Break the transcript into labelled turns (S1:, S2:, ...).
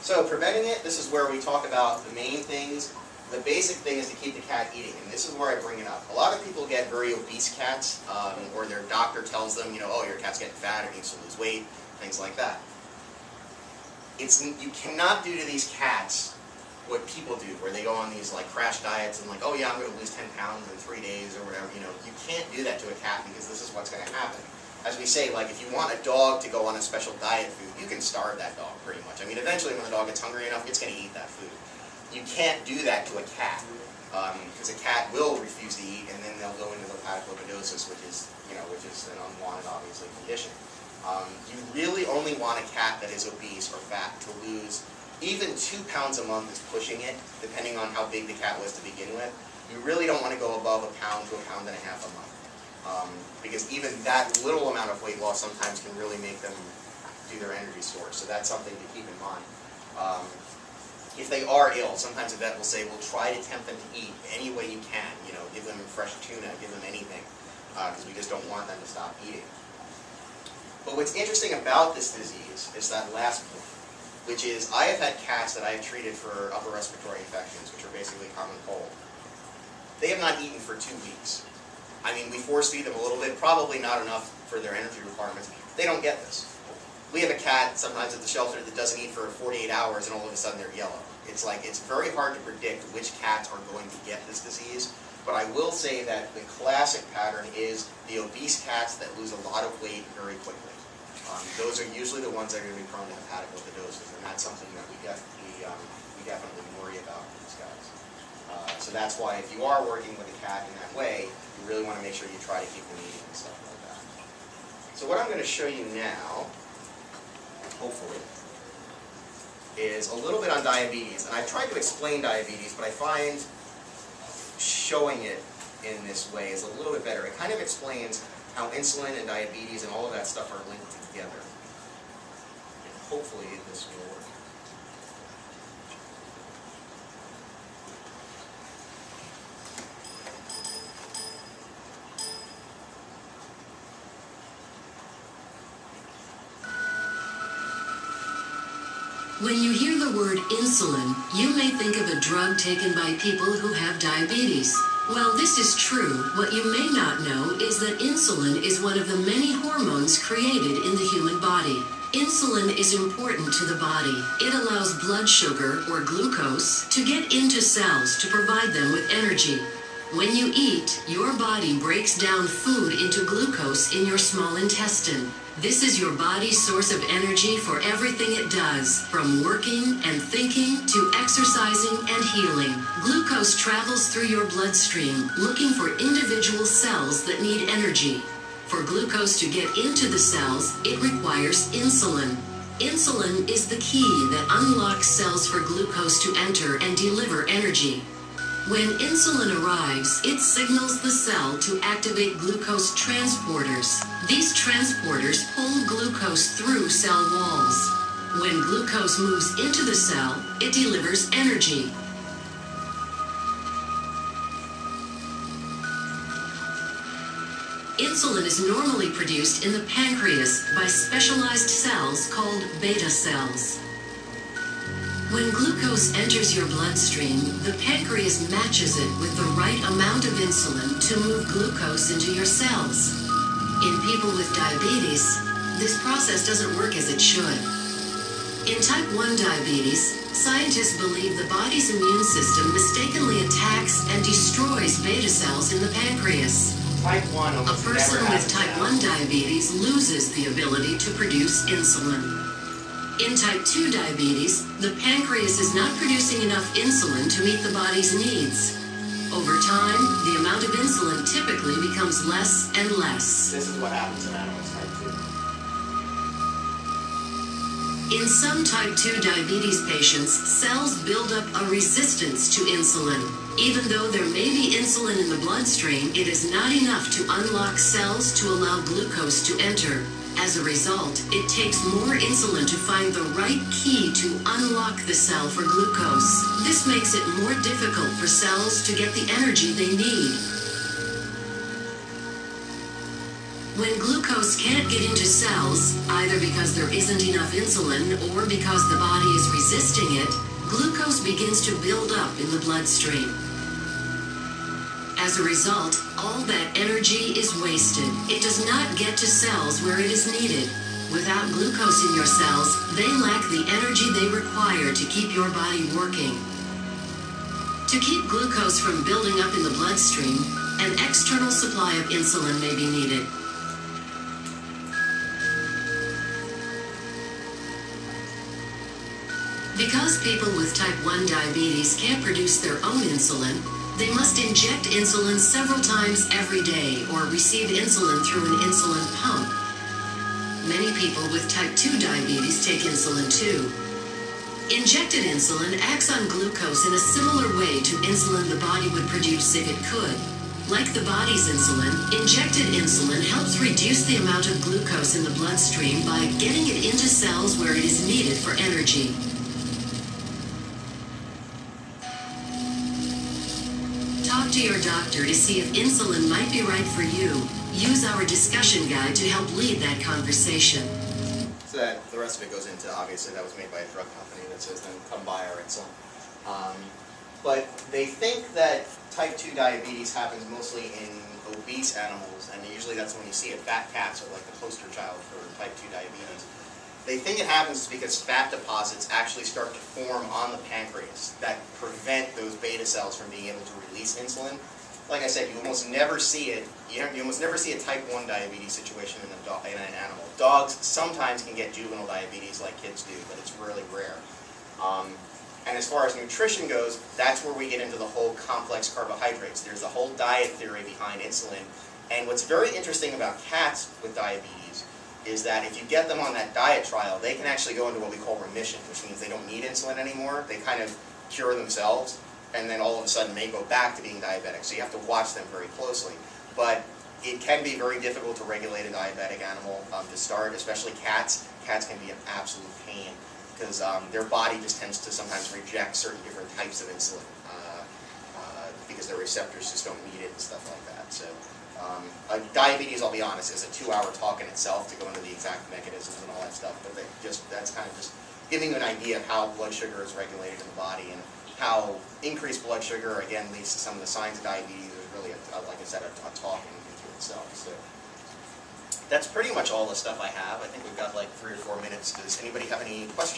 S1: So preventing it, this is where we talk about the main things. The basic thing is to keep the cat eating, and this is where I bring it up. A lot of people get very obese cats, or their doctor tells them, oh, your cat's getting fat or needs to lose weight, things like that. You cannot do to these cats what people do, where they go on these like crash diets and like, oh yeah, I'm going to lose 10 pounds in 3 days or whatever. You can't do that to a cat because this is what's going to happen. As we say, like if you want a dog to go on a special diet food, you can starve that dog pretty much. I mean, eventually when the dog gets hungry enough, it's going to eat that food. You can't do that to a cat, because a cat will refuse to eat, and then they'll go into hepatic lipidosis, which is an unwanted, obviously, condition. You really only want a cat that is obese or fat to lose. Even 2 pounds a month is pushing it, depending on how big the cat was to begin with. You really don't want to go above 1 pound to 1.5 pounds a month. Because even that little amount of weight loss sometimes can really make them do their energy source. So that's something to keep in mind. If they are ill, sometimes a vet will say, well, try to tempt them to eat any way you can. Give them fresh tuna, give them anything, because we just don't want them to stop eating. But what's interesting about this disease is that last point, which is I have had cats that I have treated for upper respiratory infections, which are basically common cold. They have not eaten for 2 weeks. I mean, we force feed them a little bit, probably not enough for their energy requirements. They don't get this. We have a cat sometimes at the shelter that doesn't eat for 48 hours and all of a sudden they're yellow. It's very hard to predict which cats are going to get this disease, but I will say that the classic pattern is the obese cats that lose a lot of weight very quickly. Those are usually the ones that are going to be prone to hepatic lipidosis, and that's something that we definitely worry about with these guys. So that's why if you are working with a cat in that way, you really want to make sure you try to keep them eating and stuff like that. So what I'm going to show you now, hopefully, is a little bit on diabetes. And I've tried to explain diabetes, but I find showing it in this way is a little bit better. It kind of explains how insulin and diabetes and all of that stuff are linked together. And hopefully this will work.
S2: When you hear the word insulin, you may think of a drug taken by people who have diabetes. While this is true, what you may not know is that insulin is one of the many hormones created in the human body. Insulin is important to the body. It allows blood sugar, or glucose, to get into cells to provide them with energy. When you eat, your body breaks down food into glucose in your small intestine. This is your body's source of energy for everything it does, from working and thinking to exercising and healing. Glucose travels through your bloodstream, looking for individual cells that need energy. For glucose to get into the cells, it requires insulin. Insulin is the key that unlocks cells for glucose to enter and deliver energy. When insulin arrives, it signals the cell to activate glucose transporters. These transporters pull glucose through cell walls. When glucose moves into the cell, it delivers energy. Insulin is normally produced in the pancreas by specialized cells called beta cells. When glucose enters your bloodstream, the pancreas matches it with the right amount of insulin to move glucose into your cells. In people with diabetes, this process doesn't work as it should. In type 1 diabetes, scientists believe the body's immune system mistakenly attacks and destroys beta cells in the pancreas.
S1: Type 1
S2: A person with type 1 diabetes loses the ability to produce insulin. In type 2 diabetes, the pancreas is not producing enough insulin to meet the body's needs. Over time, the amount of insulin typically becomes less and less.
S1: This is what happens in animals type 2.
S2: In some type 2 diabetes patients, cells build up a resistance to insulin. Even though there may be insulin in the bloodstream, it is not enough to unlock cells to allow glucose to enter. As a result, it takes more insulin to find the right key to unlock the cell for glucose. This makes it more difficult for cells to get the energy they need. When glucose can't get into cells, either because there isn't enough insulin or because the body is resisting it, glucose begins to build up in the bloodstream. As a result, all that energy is wasted. It does not get to cells where it is needed. Without glucose in your cells, they lack the energy they require to keep your body working. To keep glucose from building up in the bloodstream, an external supply of insulin may be needed. Because people with type 1 diabetes can't produce their own insulin, they must inject insulin several times every day or receive insulin through an insulin pump. Many people with type 2 diabetes take insulin too. Injected insulin acts on glucose in a similar way to insulin the body would produce if it could. Like the body's insulin, injected insulin helps reduce the amount of glucose in the bloodstream by getting it into cells where it is needed for energy. Talk to your doctor to see if insulin might be right for you. Use our discussion guide to help lead that conversation.
S1: So that the rest of it goes into, obviously, that was made by a drug company that says, then come buy our insulin. But they think that type 2 diabetes happens mostly in obese animals, and usually that's when you see it. Fat cats are like the poster child for type 2 diabetes. They think it happens because fat deposits actually start to form on the pancreas that prevent those beta cells from being able to release insulin. Like I said, you almost never see it. You almost never see a type 1 diabetes situation in an animal. Dogs sometimes can get juvenile diabetes like kids do, but it's really rare. And as far as nutrition goes, that's where we get into the whole complex carbohydrates. There's a whole diet theory behind insulin. And what's very interesting about cats with diabetes is that if you get them on that diet trial, they can actually go into what we call remission, which means they don't need insulin anymore. They kind of cure themselves, and then all of a sudden they go back to being diabetic. So you have to watch them very closely. But it can be very difficult to regulate a diabetic animal to start, especially cats. Cats can be an absolute pain because their body just tends to sometimes reject certain different types of insulin because their receptors just don't need it and stuff like that. So diabetes, I'll be honest, is a 2-hour talk in itself to go into the exact mechanisms and all that stuff. But that's kind of just giving you an idea of how blood sugar is regulated in the body and how increased blood sugar, again, leads to some of the signs of diabetes. Is really, like I said, a talk into itself. So that's pretty much all the stuff I have. I think we've got like 3 or 4 minutes. Does anybody have any questions?